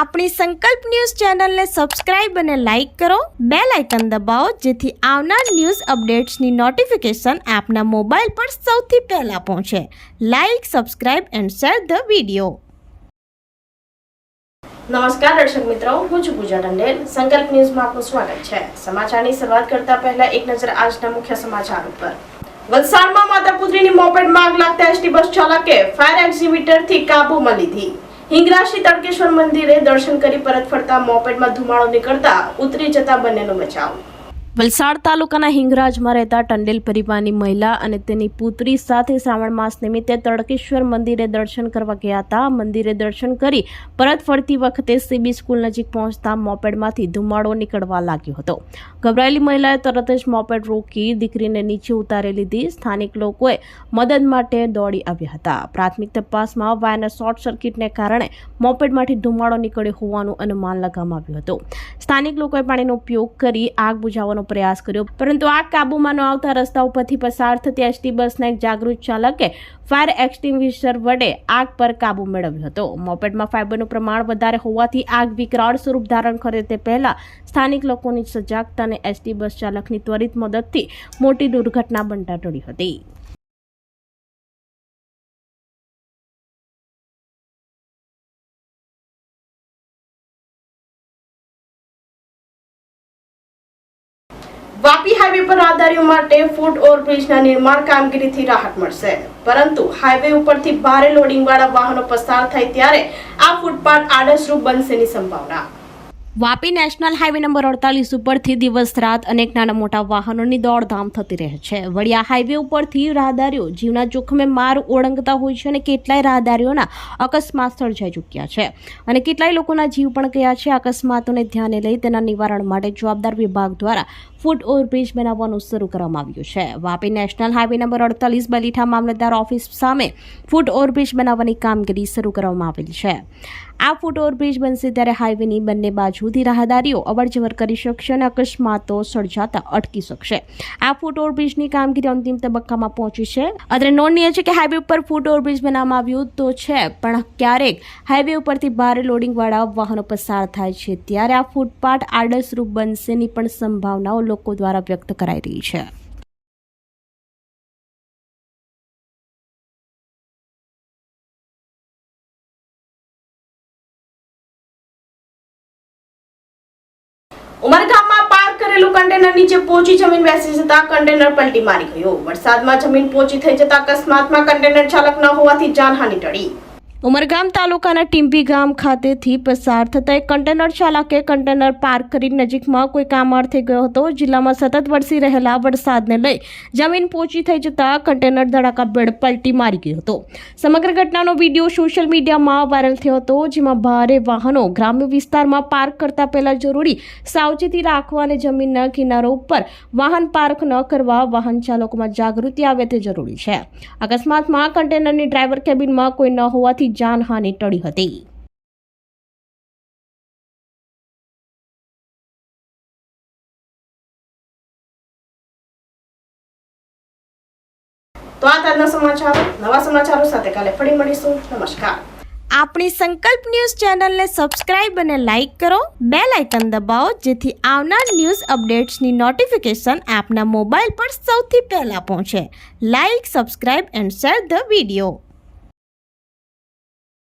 આપણી સંકલ્પ ન્યૂઝ ચેનલને સબસ્ક્રાઇબ અને લાઇક કરો, બેલ આઇકન દબાવો જેથી આવનાર ન્યૂઝ અપડેટ્સની નોટિફિકેશન આપના મોબાઈલ પર સૌથી પહેલા પહોંચે. Like, subscribe and share the video. નમસ્કાર દર્શક મિત્રો, હું છું પૂજા ટંડેલ. સંકલ્પ ન્યૂઝમાં આપનું સ્વાગત છે. સમાચારની શરૂઆત કરતા પહેલા એક નજર આજના મુખ્ય સમાચાર ઉપર. વલસાડમાં માતા પુત્રીની મોપેડમાં આગ લાગતા એસટી બસ ચાલકે ફાયર એક્ઝિબિટરથી કાબૂમાં લીધી. હિંગરાશી તડકેશ્વર મંદિરે દર્શન કરી પરત ફરતા મોપેડમાં ધુમાડો નીકળતા ઉતરી જતા બંનેનો બચાવ. વલસાડ તાલુકાના હિંગરાજમાં રહેતા ટંડેલ પરિવારની મહિલા અને તેની પુત્રી સાથે શ્રાવણ માસ નિમિત્તે તડકેશ્વર મંદિરે દર્શન કરવા ગયા હતા. મંદિરે દર્શન કરી પરત ફરતી વખતે સીબી સ્કૂલ નજીક પહોંચતા મોપેડમાંથી ધુમાડો નીકળવા લાગ્યો હતો. ગભરાયેલી મહિલાએ તરત જ મોપેડ રોકી દીકરીને નીચે ઉતારી લીધી. સ્થાનિક લોકોએ મદદ માટે દોડી આવ્યા હતા. પ્રાથમિક તપાસમાં વાયરના શોર્ટ સર્કિટને કારણે મોપેડમાંથી ધુમાડો નીકળ્યો હોવાનું અનુમાન લગાવવામાં આવ્યું હતું. સ્થાનિક લોકોએ પાણીનો ઉપયોગ કરી આગ બુઝાવવાનો પ્રયાસ કર્યો, પરંતુ આગ કાબુમાં ન આવતા રસ્તા ઉપરથી પસાર થતી એસટી બસના એક જાગૃત ચાલકે ફાયર એક્સટિંગ્વિશર વડે આગ પર કાબુ મેળવ્યો હતો. મોપેડમાં ફાઇબરનું પ્રમાણ વધારે હોવાથી આગ વિકરાળ સ્વરૂપ ધારણ કરે તે પહેલા સ્થાનિક લોકોની સજાગતા અને એસટી બસ ચાલકની ત્વરિત મદદથી મોટી દુર્ઘટના બનતા ટળી હતી. વાપી હાઈવે પર રાહદારીઓ માટે ફૂટ ઓવરબ્રિજના નિર્માણ કામગીરીથી રાહત મળશે, પરંતુ હાઈવે ઉપરથી ભારે લોડિંગ વાળા વાહનો પસાર થાય ત્યારે આ ફૂટપાથ આડશરૂપ બનશેની સંભાવના. વાપી નેશનલ હાઈવે નંબર 48 ઉપરથી દિવસ રાત અનેક નાના મોટા વાહનોની દોડધામ થતી રહે છે. વળી આ હાઈવે ઉપરથી રાહદારીઓ જીવના જોખમે માર્ગ ઓળંગતા હોય છે અને કેટલાય રાહદારીઓના અકસ્માત સર્જાઈ ચૂક્યા છે અને કેટલાય લોકોના જીવ પણ ગયા છે. અકસ્માતોને ધ્યાને લઈ તેના નિવારણ માટે જવાબદાર વિભાગ દ્વારા ફૂટ ઓવરબ્રિજ બનાવવાનું શરૂ કરવામાં આવ્યું છે. Vapi national highway number 48 Balitha મામલતદાર ઓફિસ સામે ફૂટ ઓવરબ્રિજ બનાવવાની કામગીરી શરૂ કરવામાં આવેલી છે. આ ફૂટ ઓવરબ્રિજ બનશે ત્યારે હાઈવેની બંને બાજુથી રાહદારીઓ અવરજવર કરી શકશે અને અકસ્માતો સર્જાતા અટકી શકશે. આ ફૂટ ઓવરબ્રિજની કામગીરી અંતિમ તબક્કામાં પહોંચી છે. અત્રે નોંધનીય છે કે હાઈવે ઉપર ફૂટ ઓવરબ્રિજ બનાવવામાં આવ્યું તો છે, પણ ક્યારેક હાઈવે ઉપરથી ભારે લોડિંગ વાળા વાહનો પસાર થાય છે ત્યારે આ ફૂટપાથ આડશરૂપ બનશેની પણ સંભાવનાઓ લોકો દ્વારા વ્યક્ત કરાઈ રહી છે. ઉમરગામમાં પાર્ક કરેલું કન્ટેનર નીચે પહોંચી જમીન બેસી જતા કન્ટેનર પલટી મારી ગયો. વરસાદમાં જમીન પહોંચી થઈ જતા અકસ્માતમાં કન્ટેનર ચાલક ન હોવાથી જાનહાનિ ટળી. ઉમરગામ તાલુકાના ટીમ્બી ગામ ખાતેથી પસાર થતા એક કન્ટેનર ચાલકે કન્ટેનર પાર્ક કરી નજીકમાં કોઈ કામ અર્થે ગયો હતો. જિલ્લામાં સતત વરસી રહેલા વરસાદને લઈ જમીન પહોંચી થઈ જતા કન્ટેનર ધડાકાભેર પલટી મારી ગયો હતો. સમગ્ર ઘટનાનો વિડીયો સોશિયલ મીડિયામાં વાયરલ થયો હતો, જેમાં ભારે વાહનો ગ્રામ્ય વિસ્તારમાં પાર્ક કરતા પહેલા જરૂરી સાવચેતી રાખવા અને જમીનના કિનારો ઉપર વાહન પાર્ક ન કરવા વાહન ચાલકોમાં જાગૃતિ આવે તે જરૂરી છે. અકસ્માતમાં કન્ટેનરની ડ્રાઈવર કેબિનમાં કોઈ ન હોવાથી જાનહાનિ ટળી હતી. તો આ તાજના સમાચારો. નવા સમાચારો સાથે કાલે ફરી મળીશું. નમસ્કાર. આપણી સંકલ્પ ન્યૂઝ ચેનલને સબસ્ક્રાઇબ અને લાઇક કરો, બેલ આઇકન દબાવો જેથી આવનાર ન્યૂઝ અપડેટ્સની નોટિફિકેશન આપના મોબાઈલ પર સૌથી પહેલા પહોંચે. Like, subscribe and share the video.